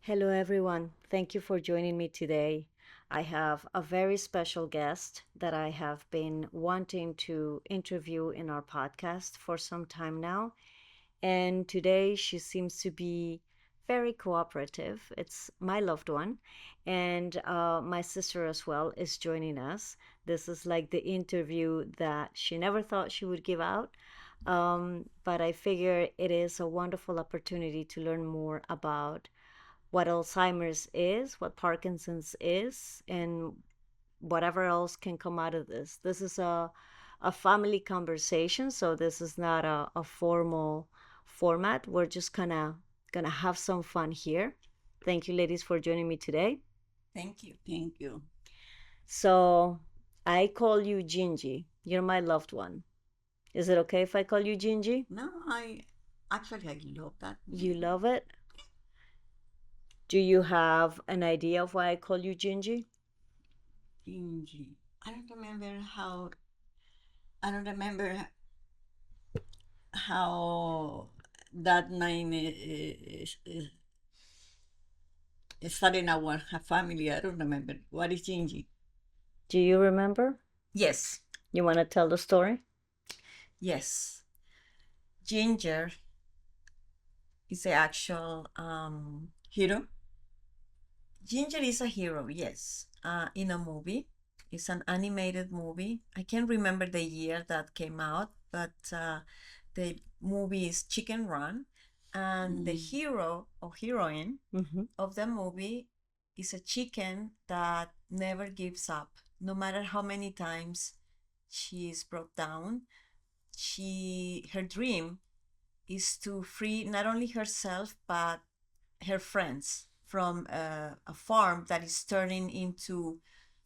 Hello, everyone. Thank you for joining me today. I have a very special guest that I have been wanting to interview in our podcast for some time now. And today she seems to be very cooperative. It's my loved one. And my sister as well is joining us. This is like the interview that she never thought she would give out. But I figure it is a wonderful opportunity to learn more about what Alzheimer's is, what Parkinson's is, and whatever else can come out of this. This is a family conversation, so this is not a formal format. We're just kind of gonna have some fun here. Thank you, ladies, for joining me today. Thank you. Thank you. So I call you Gingi. You're my loved one. Is it okay if I call you Gingi? No, I love that. You love it? Do you have an idea of why I call you Gingi? Gingi. I don't remember how. I don't remember how that name is starting our family. I don't remember. What is Gingi? Do you remember? Yes. You want to tell the story? Yes. Ginger is the actual hero. Ginger is a hero, yes, in a movie. It's an animated movie. I can't remember the year that came out, but the movie is Chicken Run. And the hero or heroine of the movie is a chicken that never gives up. No matter how many times she is brought down, her dream is to free not only herself but her friends from a farm that is turning into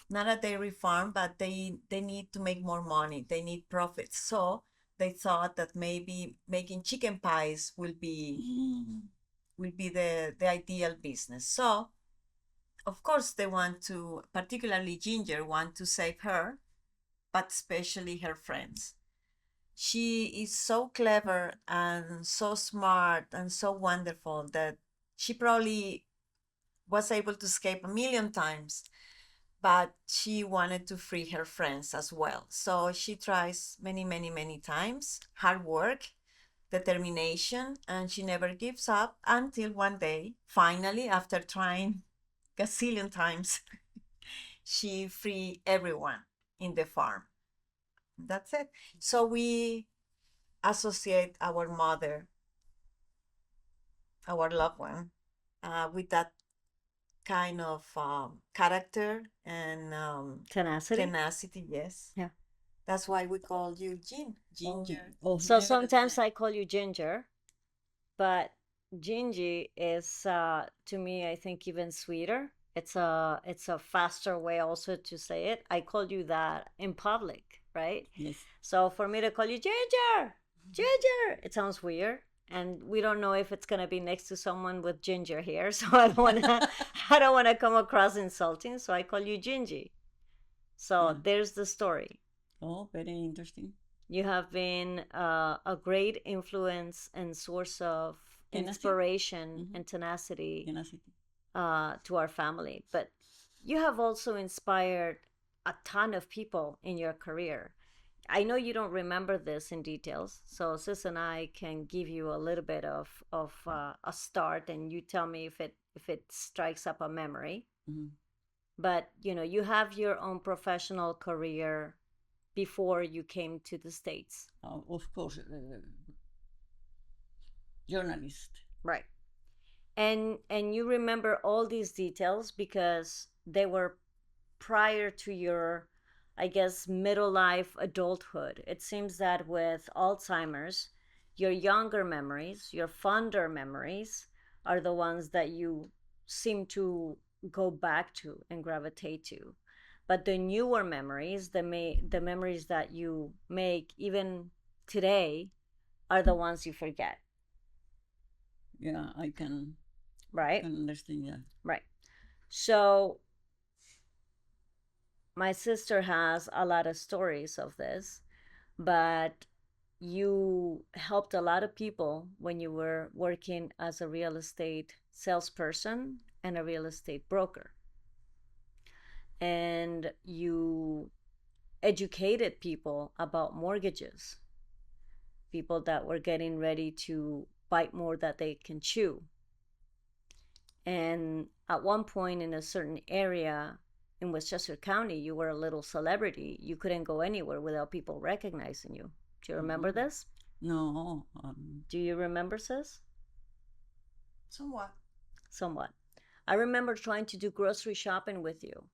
not a dairy farm, but they need to make more money. They need profits. So they thought that maybe making chicken pies will be the ideal business. So of course they want to, particularly Ginger, want to save her, but especially her friends. She is so clever and so smart and so wonderful that she probably was able to escape a million times, but she wanted to free her friends as well. So she tries many, many, many times, hard work, determination, and she never gives up until one day, finally, after trying a zillion times, she free everyone in the farm. That's it. So we associate our mother, our loved one, with that kind of character and Tenacity? tenacity. Yes. Yeah. That's why we call you Ginger. So sometimes I call you Ginger, but Gingy is to me I think even sweeter. It's a faster way also to say it. I call you that in public, right? Yes. So for me to call you Ginger, Ginger, it sounds weird. And we don't know if it's gonna be next to someone with ginger hair, so I don't wanna I don't wanna come across insulting, so I call you Gingy. So Yeah. there's the story. Oh, very interesting. You have been a great influence and source of Tenacity. inspiration and tenacity Tenacity. to our family. But you have also inspired a ton of people in your career. I know you don't remember this in details, so Sis and I can give you a little bit of a start, and you tell me if it strikes up a memory. But you have your own professional career before you came to the States. Of course, journalist. Right. And you remember all these details because they were prior to your, I guess, middle life adulthood. It seems that with Alzheimer's, your younger memories, your fonder memories, are the ones that you seem to go back to and gravitate to. But the newer memories, the memories that you make even today, are the ones you forget. Yeah, I can right? understand that. Right. So my sister has a lot of stories of this, but you helped a lot of people when you were working as a real estate salesperson and a real estate broker. And you educated people about mortgages, people that were getting ready to bite more that they can chew. And at one point in a certain area in Westchester County, you were a little celebrity. You couldn't go anywhere without people recognizing you. Do you remember this? No. Do you remember, sis? Somewhat. Somewhat. I remember trying to do grocery shopping with you,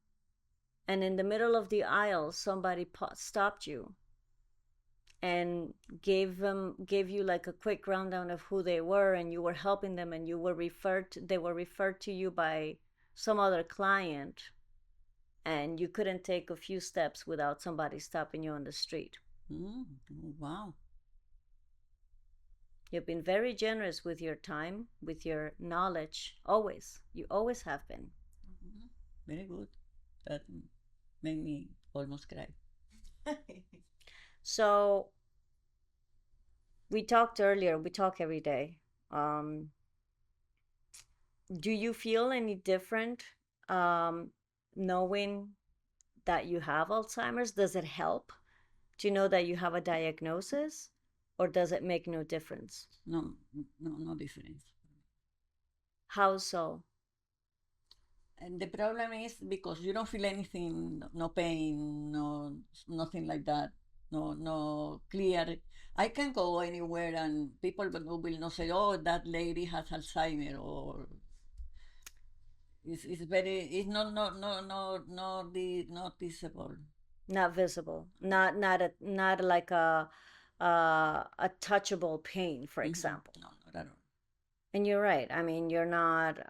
and in the middle of the aisle, somebody stopped you and gave you like a quick rundown of who they were, and you were helping them, and they were referred to you by some other client, and you couldn't take a few steps without somebody stopping you on the street. Wow. You've been very generous with your time, with your knowledge, always. You always have been. Very good. That made me almost cry. So we talked earlier, we talk every day. Um, do you feel any different knowing that you have Alzheimer's? Does it help to know that you have a diagnosis, or does it make no difference? No, no difference. How so? And the problem is because you don't feel anything, no pain, no nothing like that, no clear. I can go anywhere and people will not say, "Oh, that lady has Alzheimer," or it's not the noticeable. Not visible. Not like a touchable pain, for example. No, not at all. And you're right. I mean, you're not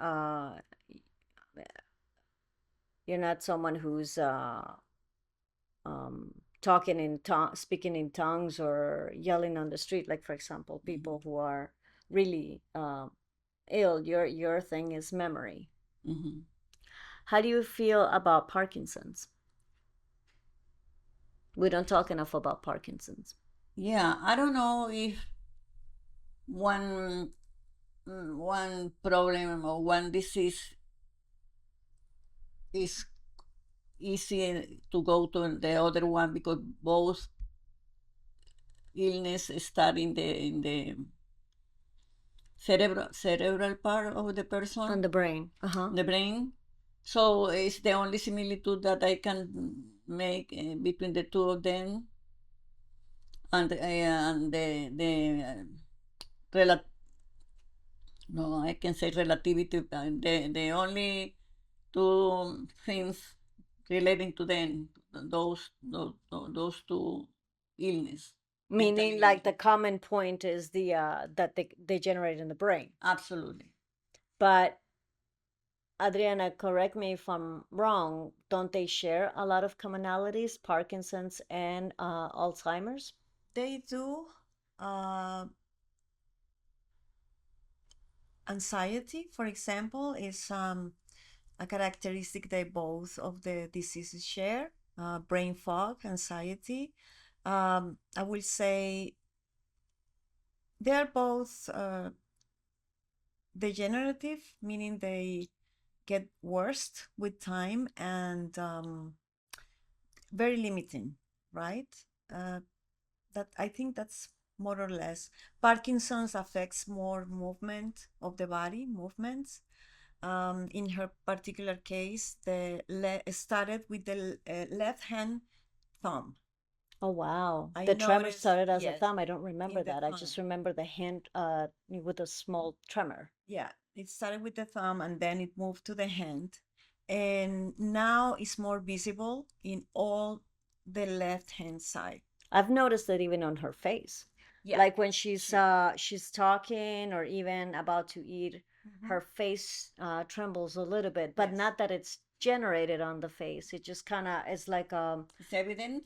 someone who's talking speaking in tongues or yelling on the street, like for example, people who are really ill. Your thing is memory. How do you feel about Parkinson's? We don't talk enough about Parkinson's. Yeah, I don't know if one one problem or one disease is easy to go to the other one because both illness start in the cerebral part of the person, On the brain. the brain. So it's the only similitude that I can make between the two of them, and the no, I can say relativity. The only two things relating to them, those two illness. Meaning, like the common point is the that they generate in the brain. Absolutely. But Adriana, correct me if I'm wrong. Don't they share a lot of commonalities, Parkinson's and Alzheimer's? They do. Uh, Anxiety, for example, is a characteristic that both of the diseases share. Brain fog, anxiety. I will say they're both degenerative, meaning they get worse with time, and very limiting, right? That I think that's more or less. Parkinson's affects more movement of the body, movements. In her particular case, started with the left hand thumb. Oh wow. I The tremor noticed, started as a yes, thumb. I don't remember in the that. I just thumb. remember the hand with a small tremor. Yeah, it started with the thumb and then it moved to the hand. And now it's more visible in all the left hand side. I've noticed that even on her face. Yeah. Like when she's talking or even about to eat, her face trembles a little bit, but Yes. not that it's generated on the face. It just kind of is like It's evident.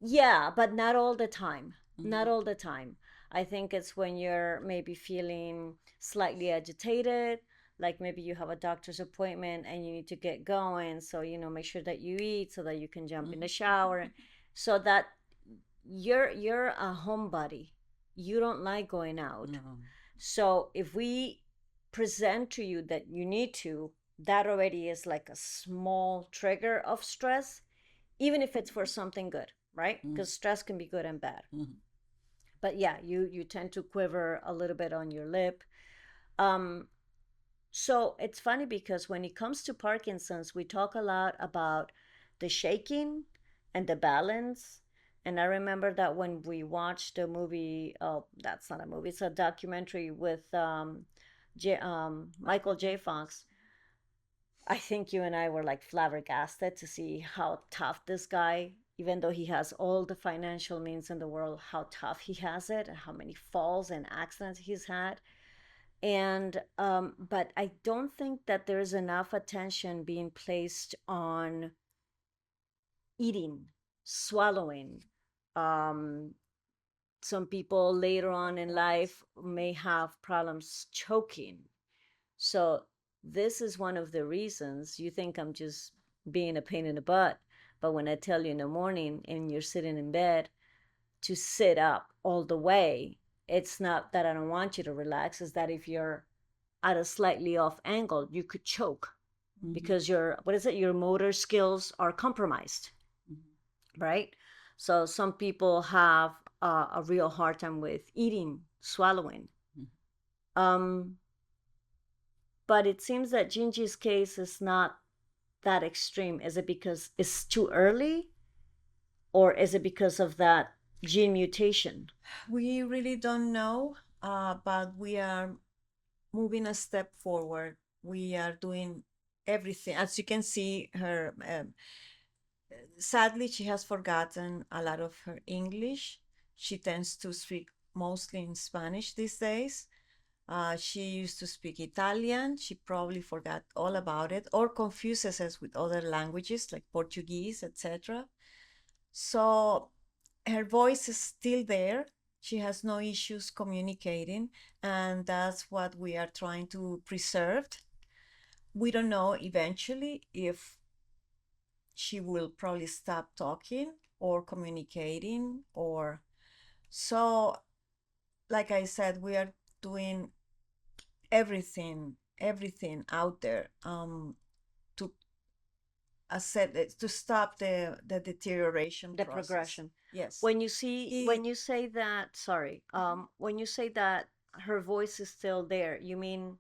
yeah, but not all the time. Not all the time. I think it's when you're maybe feeling slightly agitated, like maybe you have a doctor's appointment and you need to get going. So, make sure that you eat so that you can jump in the shower. So that you're a homebody. You don't like going out. No. So if we present to you that you need to, that already is like a small trigger of stress, even if it's for something good, right? Because stress can be good and bad. But yeah, you tend to quiver a little bit on your lip. Um, so it's funny because when it comes to Parkinson's, we talk a lot about the shaking and the balance. And I remember that when we watched the movie, oh, that's not a movie, it's a documentary with Michael J. Fox. I think you and I were like flabbergasted to see how tough this guy, even though he has all the financial means in the world, how tough he has it, and how many falls and accidents he's had. And but I don't think that there's enough attention being placed on eating, swallowing. Um, some people later on in life may have problems choking. So this is one of the reasons you think I'm just being a pain in the butt. But when I tell you in the morning and you're sitting in bed to sit up all the way, it's not that I don't want you to relax, it's that if you're at a slightly off angle, you could choke because your motor skills are compromised, right? So some people have a real hard time with eating, swallowing. Um, but it seems that Gingy's case is not that extreme. Is it because it's too early, or is it because of that gene mutation? We really don't know, but we are moving a step forward. We are doing everything. As you can see, her sadly, she has forgotten a lot of her English. She tends to speak mostly in Spanish these days. She used to speak Italian. She probably forgot all about it or confuses us with other languages like Portuguese, etc. So her voice is still there. She has no issues communicating, and that's what we are trying to preserve. We don't know eventually if she will probably stop talking or communicating, or so, like I said, we are doing everything out there to to stop the deterioration The process. progression. Yes. When you say that, sorry, when you say that her voice is still there, you mean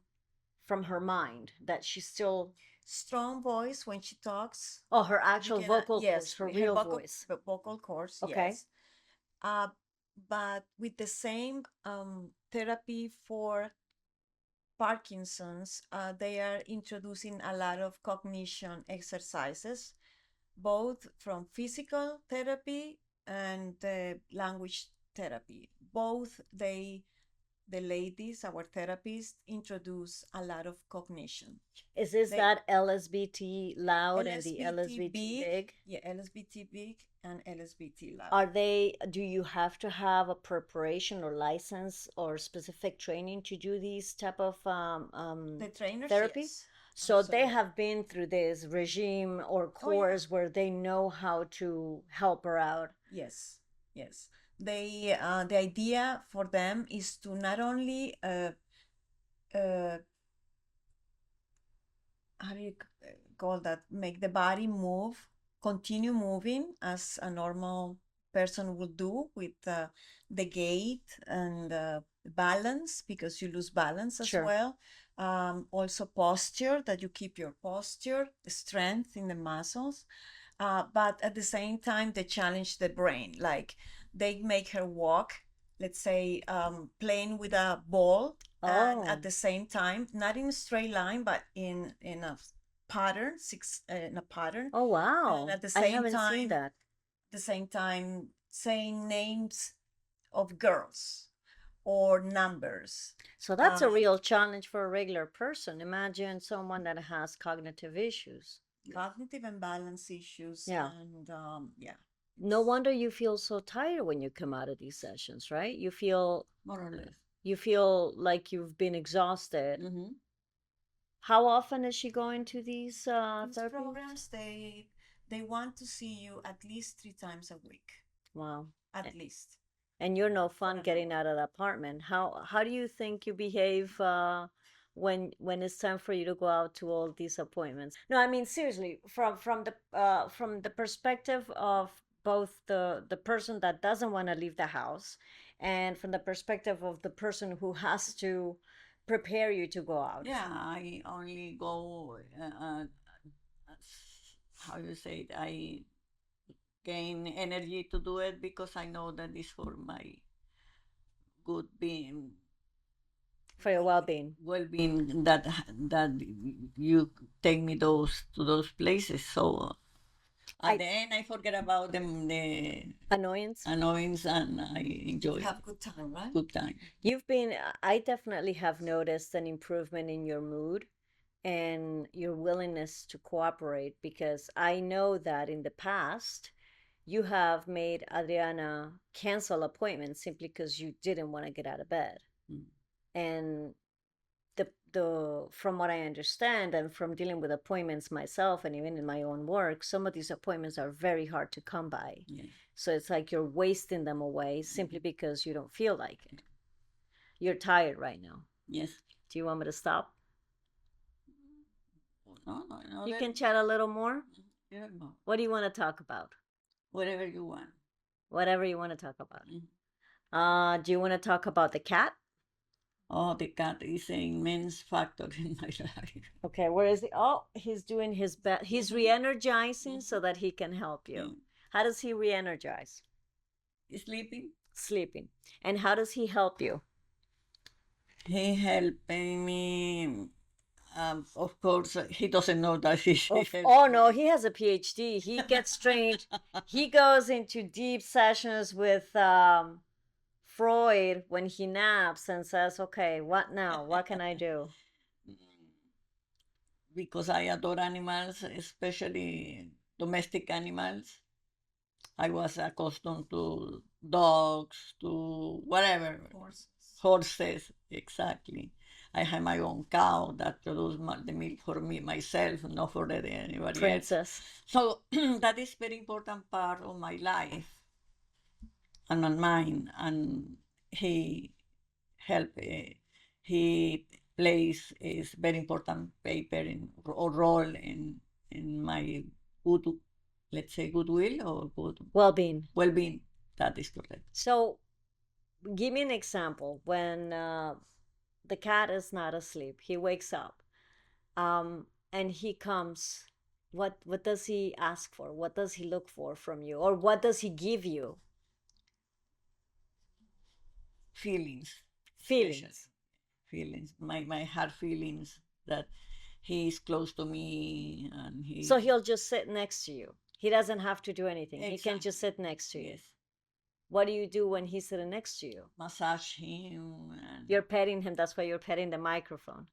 from her mind that she's still, Strong voice when she talks. oh, her You actual can, vocal cords, yes, her her real voice. vocal cords, Okay. yes. Uh, but with the same therapy for Parkinson's, they are introducing a lot of cognition exercises, both from physical therapy and language therapy. Both the ladies, our therapists, introduce a lot of cognition. Is this They that LSBT loud and the LSBT LSBT big? yeah, LSBT big and LSBT loud. Are they, do you have to have a preparation or license or specific training to do these type of The trainers, therapy? yes, So they absolutely. have been through this regime or Oh yeah, course where they know how to help her out. yes, yes. The idea for them is to not only uh, how do you call that? Make the body move, continue moving as a normal person would do with the gait and balance, because you lose balance as Sure. well. Also posture, that you keep your posture, strength in the muscles. But at the same time, they challenge the brain. Like they make her walk, let's say, playing with a ball, and at Oh, the same time, not in a straight line, but in a pattern, in a pattern, oh and wow. at I haven't seen that. the same time, saying names of girls or numbers. So that's a real challenge for a regular person. Imagine someone that has cognitive issues. Cognitive and balance issues, Yeah. and yeah. No wonder you feel so tired when you come out of these sessions, right? You feel more or less. You feel like you've been exhausted. Mm-hmm. How often is she going to these These therapies? programs, they want to see you at least 3 times a week, Wow. at least. And you're no For fun an getting hour. out of the apartment. How do you think you behave when it's time for you to go out to all these appointments? No, I mean seriously, from the perspective of both the person that doesn't want to leave the house and from the perspective of the person who has to prepare you to go out. Yeah, I only go. How you say it? I gain energy to do it because I know that it's for my good being, For your well-being. well-being, that you take me those to those places. So at the end, I forget about them, the Annoyance. annoyance, and I enjoy. You Have good time, right? Good time. I definitely have noticed an improvement in your mood and your willingness to cooperate because I know that in the past you have made Adriana cancel appointments simply because you didn't want to get out of bed. Mm. And the from what I understand and from dealing with appointments myself and even in my own work, some of these appointments are very hard to come by. Yeah. So it's like you're wasting them away simply because you don't feel like it. You're tired right now. Yes. Do you want me to stop? No, You can chat a little more. Yeah, no. What do you want to talk about? Whatever you want. Whatever you want to talk about. Mm. Do you want to talk about the cat? Oh, the cat is an immense factor in my life. Okay, where is he? Oh, he's doing his best. He's re-energizing so that he can help you. Mm. How does he re-energize? Sleeping. Sleeping. And how does he help you? He helping me. Of course, he doesn't know that Oh no, he has a PhD. He gets trained. He goes into deep sessions with Freud when he naps and says, "Okay, what now? What can I do?" Because I adore animals, especially domestic animals. I was accustomed to dogs, to whatever. Horses. Horses, exactly. I have my own cow that produces the milk for me myself, not for anybody Princess. else. So that is very important part of my life and on mine. And he helped. He plays is very important paper in or role in my good, let's say, goodwill or good Well-being. well-being. That is correct. So, give me an example when the cat is not asleep. He wakes up, and he comes. What does he ask for? What does he look for from you, or what does he give you? Feelings. Feelings. Feelings. My heart feelings that he is close to me and he. So he'll just sit next to you. He doesn't have to do anything. He can Exactly. just sit next to you. Yes. What do you do when he's sitting next to you? Massage him. And You're petting him. That's why you're petting the microphone.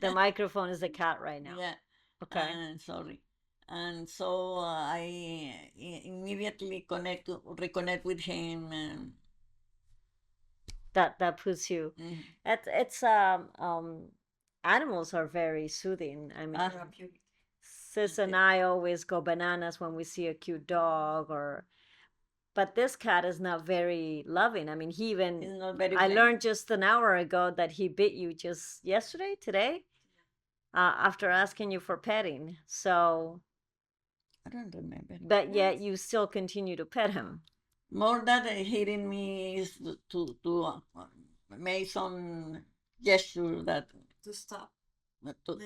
The microphone is the cat right now. Yeah. Okay. Sorry. And so I immediately reconnect with him. And That puts you. mhm. It's animals are very soothing. I mean, Therapeutic. Sis and I always go bananas when we see a cute dog or. But this cat is not very loving. I mean, he even. He's not very I friendly. learned just an hour ago that he bit you just yesterday, today, after asking you for petting. So, I don't remember. but yet you still continue to pet him. More than hitting me is to make some gesture that to stop. To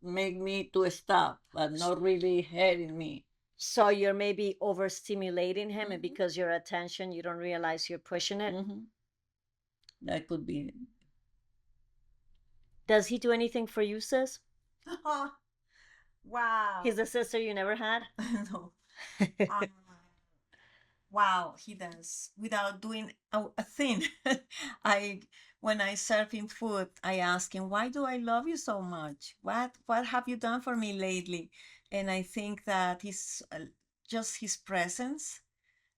make me to stop, but not really hurting me. So you're maybe overstimulating him, and Mhm. because your attention, you don't realize you're pushing it. That could be. Does he do anything for you, sis? Wow. He's the sister you never had? No. Wow, he does without doing a thing. I When I serve him food, I ask him, "Why do I love you so much? What have you done for me lately?" And I think that he's just his presence,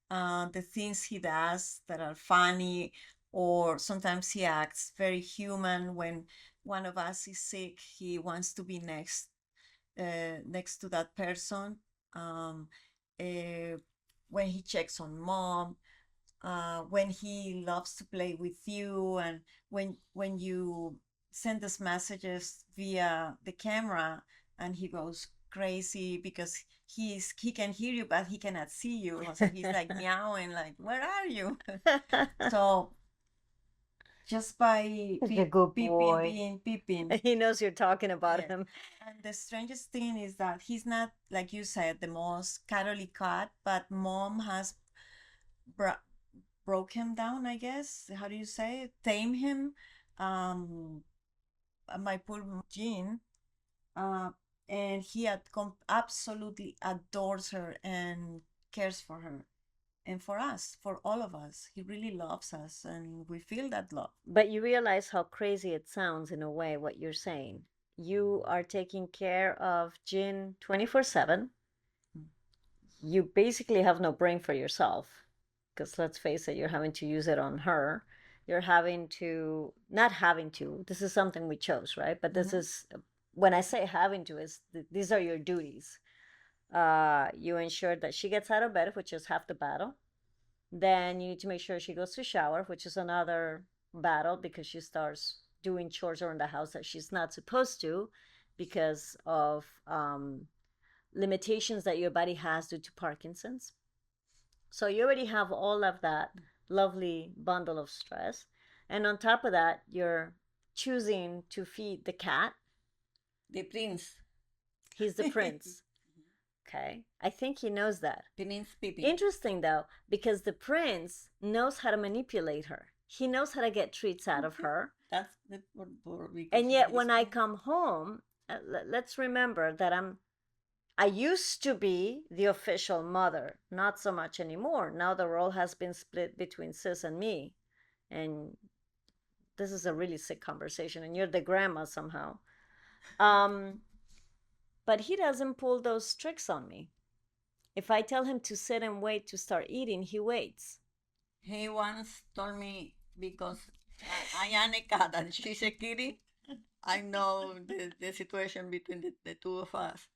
the things he does that are funny, or sometimes he acts very human. When one of us is sick, he wants to be next to that person. Um, uh, when he checks on mom, when he loves to play with you, and when you send us messages via the camera, and he goes crazy because he can hear you but he cannot see you, so he's like meowing like, where are you? So just by Like a good peeping, boy. being peeping. He knows you're talking about Yes. him. And the strangest thing is that he's not, like you said, the most cuddly cat, but mom has br- broke him down, I guess. How do you say it? Tame him. Um, my poor Jean, uh, and he absolutely adores her and cares for her and for us, for all of us. He really loves us, and we feel that love. But you realize how crazy it sounds in a way, what you're saying. You are taking care of Jin 24/7. Mm. You basically have no brain for yourself because let's face it, you're having to use it on her. You're having to, not having to, this is something we chose, right? But this is, when I say having to, is these are your duties. You ensure that she gets out of bed, which is half the battle. Then you need to make sure she goes to shower, which is another battle because she starts doing chores around the house that she's not supposed to because of limitations that your body has due to Parkinson's. So you already have all of that lovely bundle of stress. And on top of that, you're choosing to feed the cat. The prince. He's the prince. Okay. I think he knows that. Prince Pippin. Interesting though, because the prince knows how to manipulate her. He knows how to get treats out of her. That's the And yet when I come home, let's remember that I used to be the official mother, not so much anymore. Now the role has been split between sis and me. And this is a really sick conversation, and you're the grandma somehow. Um, but he doesn't pull those tricks on me. If I tell him to sit and wait to start eating, he waits. He once told me, because I am a cat and she's a kitty, I know the situation between the two of us.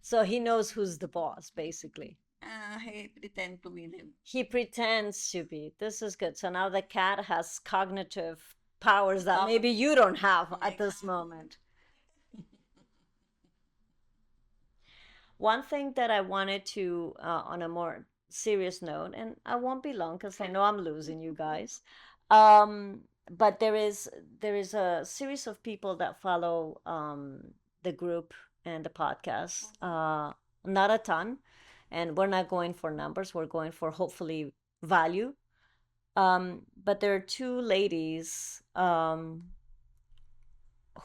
So he knows who's the boss, basically. He pretend to be them. He pretends to be. This is good. So now the cat has cognitive powers that maybe you don't have at this moment. One thing that I wanted to, on a more serious note, and I won't be long because I know I'm losing you guys. But there is a series of people that follow the group and the podcast. Not a ton, and we're not going for numbers. We're going for hopefully value. But there are two ladies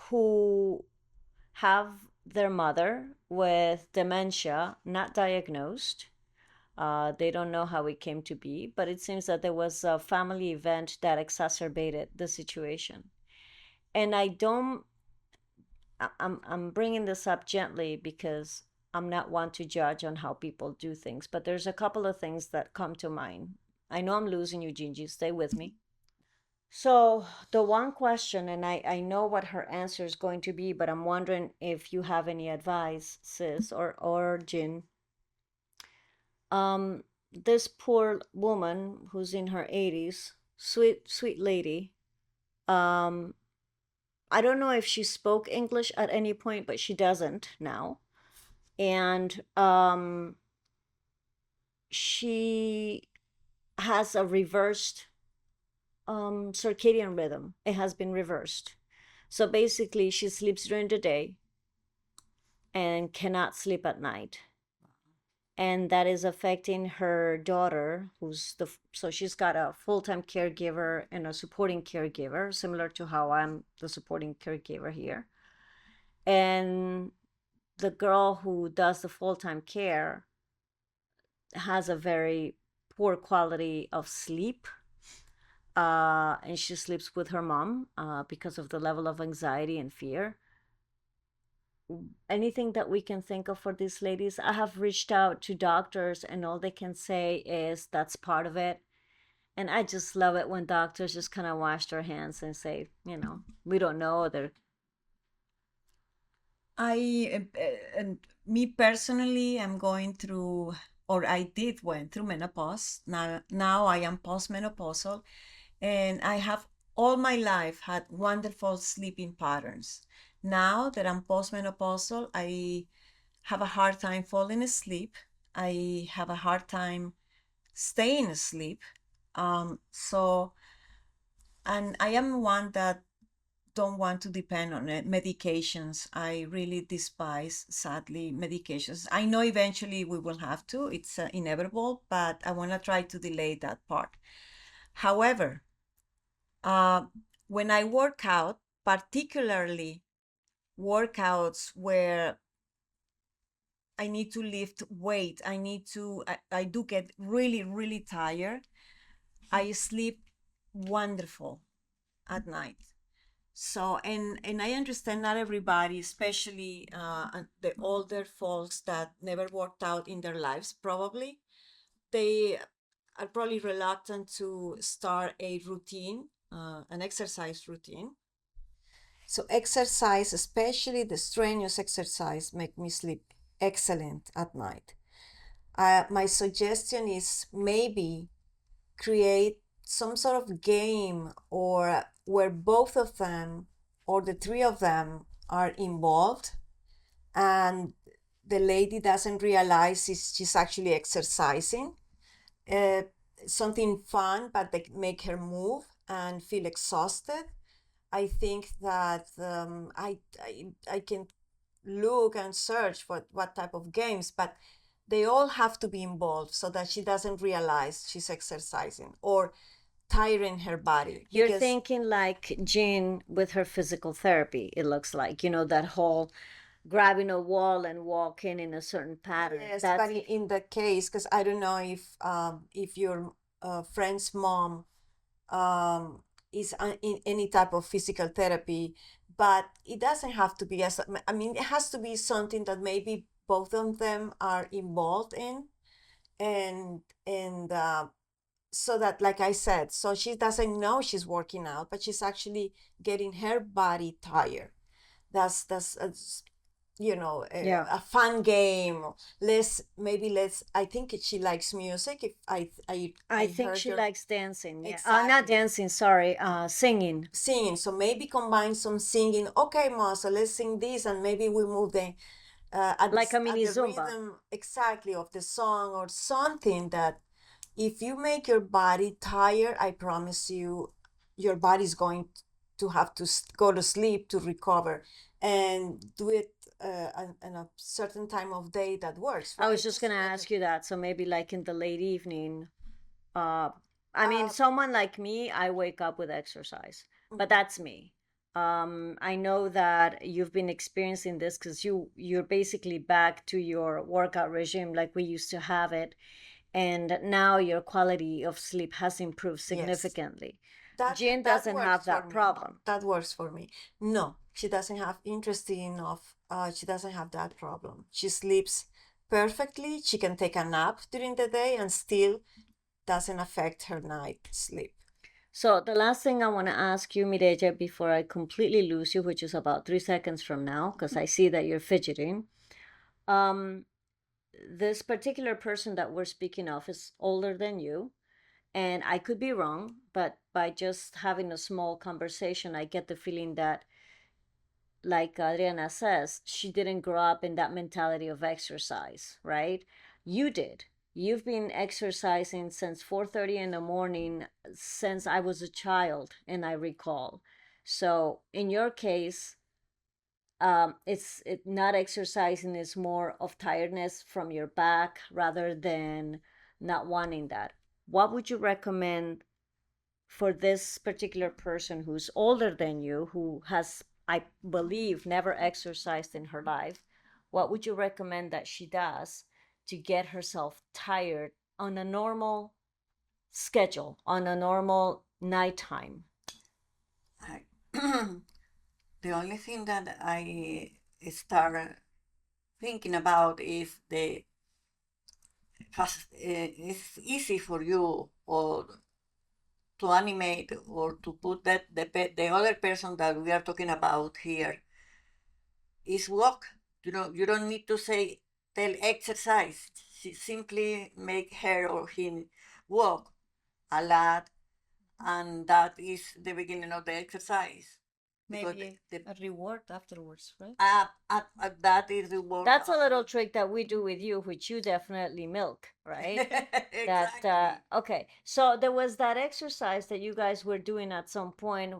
who have their mother with dementia, not diagnosed. They don't know how it came to be, but it seems that there was a family event that exacerbated the situation. And I'm bringing this up gently because I'm not one to judge on how people do things, but there's a couple of things that come to mind. I know I'm losing you, Gingi. Stay with me. So the one question, and I know what her answer is going to be, but I'm wondering if you have any advice, sis or Jin. This poor woman who's in her 80s, sweet lady. Um, I don't know if she spoke English at any point, but she doesn't now. And she has a reversed circadian rhythm. It has been reversed. So basically, she sleeps during the day and cannot sleep at night. And that is affecting her daughter, so she's got a full-time caregiver and a supporting caregiver, similar to how I'm the supporting caregiver here. And the girl who does the full-time care has a very poor quality of sleep. And she sleeps with her mom because of the level of anxiety and fear. Anything that we can think of for these ladies? I have reached out to doctors, and all they can say is that's part of it. And I just love it when doctors just kind of wash their hands and say, we don't know. They're And me personally, I'm going through, or I did went through menopause. Now I am postmenopausal, and I have all my life had wonderful sleeping patterns. Now that I'm postmenopausal, I have a hard time falling asleep. I have a hard time staying asleep. So, and I am one that don't want to depend on it. Medications. I really despise, sadly, medications. I know eventually we will have to, it's inevitable, but I want to try to delay that part. However, uh, when I work out, particularly workouts where I need to lift weight, I do get really, really tired. I sleep wonderful at night. So, and I understand not everybody, especially the older folks that never worked out in their lives, probably they are probably reluctant to start a routine, an exercise routine. So exercise, especially the strenuous exercise, make me sleep excellent at night. My suggestion is maybe create some sort of game or where both of them or the three of them are involved, and the lady doesn't realize she's actually exercising. uh, Something fun but they make her move and feel exhausted. I think that I can look and search for what type of games, but they all have to be involved so that she doesn't realize she's exercising or tiring her body. You're Because thinking like Jean with her physical therapy, it looks like, that whole grabbing a wall and walking in a certain pattern. yes, That's but in the case, because I don't know if your friend's mom um, is in any type of physical therapy, but it doesn't have to be as, I mean, it has to be something that maybe both of them are involved in, and so that, like I said, so she doesn't know she's working out, but she's actually getting her body tired. That's yeah. a fun game. Let's I think she likes music. If I I think heard she your likes dancing. Yeah. Not exactly dancing, sorry, singing. singing, so maybe combine some singing. Okay, Ma, so let's sing this, and maybe we move the Like a at mini the Zumba. rhythm exactly of the song or something that if you make your body tired, I promise you, your body's going to have to go to sleep to recover, and do it in a certain time of day that works, I was right? just Just gonna like a, ask you that. So maybe like in the late evening. Uh, I mean, uh, someone like me, I wake up with exercise, but mhm. that's me. I know that you've been experiencing this because you're basically back to your workout regime like we used to have it, and now your quality of sleep has improved Yes, significantly. Jane that doesn't works have for that me. problem. That works for me. No, she doesn't have interesting enough. She doesn't have that problem. She sleeps perfectly. She can take a nap during the day and still doesn't affect her night sleep. So the last thing I want to ask you, Mireja, before I completely lose you, which is about 3 seconds from now, because I see that you're fidgeting. Um, this particular person that we're speaking of is older than you, and I could be wrong, but by just having a small conversation, I get the feeling that, like Adriana says, she didn't grow up in that mentality of exercise, right? You did. You've been exercising since 4:30 in the morning since I was a child, and I recall. So in your case, it's not exercising is more of tiredness from your back rather than not wanting that. What would you recommend for this particular person who's older than you, who has, I believe, never exercised in her life? What would you recommend that she does to get herself tired on a normal schedule, on a normal nighttime? I, the only thing that I start thinking about is it's easy for you or to animate or to put that the other person that we are talking about here is walk. You don't need to say tell exercise. Simply make her or him walk a lot, and that is the beginning of the exercise. Because Maybe a reward afterwards, right? that is the work. That's a little trick that we do with you, which you definitely milk, right? Exactly. Okay, so there was that exercise that you guys were doing at some point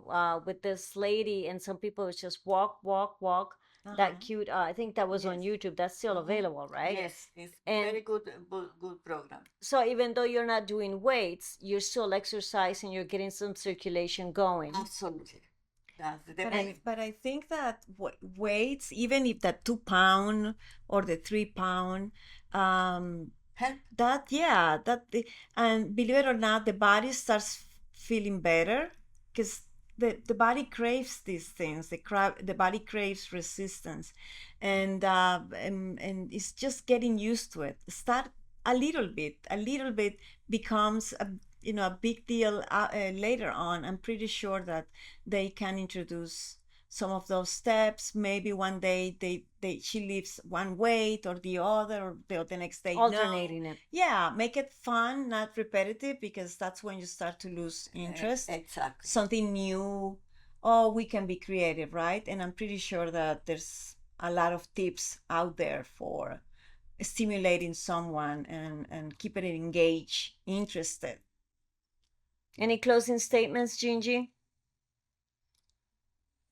with this lady, and some people was just walk, walk, walk. That cute. I think that was on Yes. YouTube. That's still available, right? Yes, it's And very good program. so even though you're not doing weights, you're still exercising. You're getting some circulation going. Absolutely. That's the But I think that weights, even if the 2 pound or the 3 pound, help. and believe it or not, the body starts feeling better because the body craves these things. The body craves resistance, and it's just getting used to it. Start a little bit becomes a big deal later on. I'm pretty sure that they can introduce some of those steps. Maybe one day she leaves one weight or the other, or the next day Alternating it. Yeah, make it fun, not repetitive, because that's when you start to lose interest. Exactly. Something new. Oh, we can be creative, right? And I'm pretty sure that there's a lot of tips out there for stimulating someone and keeping it engaged, interested. Any closing statements, Gingy?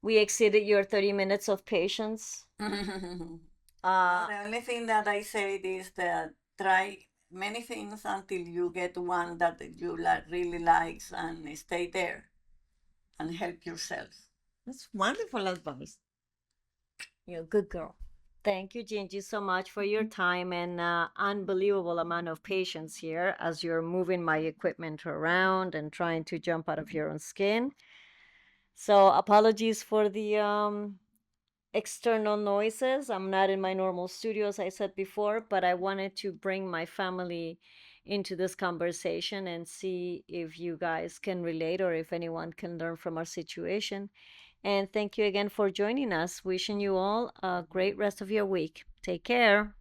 We exceeded your 30 minutes of patience. The only thing that I said is that try many things until you get one that you really likes, and stay there and help yourself. That's wonderful advice. You're a good girl. Thank you, Gingy, so much for your time and unbelievable amount of patience here as you're moving my equipment around and trying to jump out of your own skin. So apologies for the external noises. I'm not in my normal studio, as I said before, but I wanted to bring my family into this conversation and see if you guys can relate or if anyone can learn from our situation. And thank you again for joining us. Wishing you all a great rest of your week. Take care.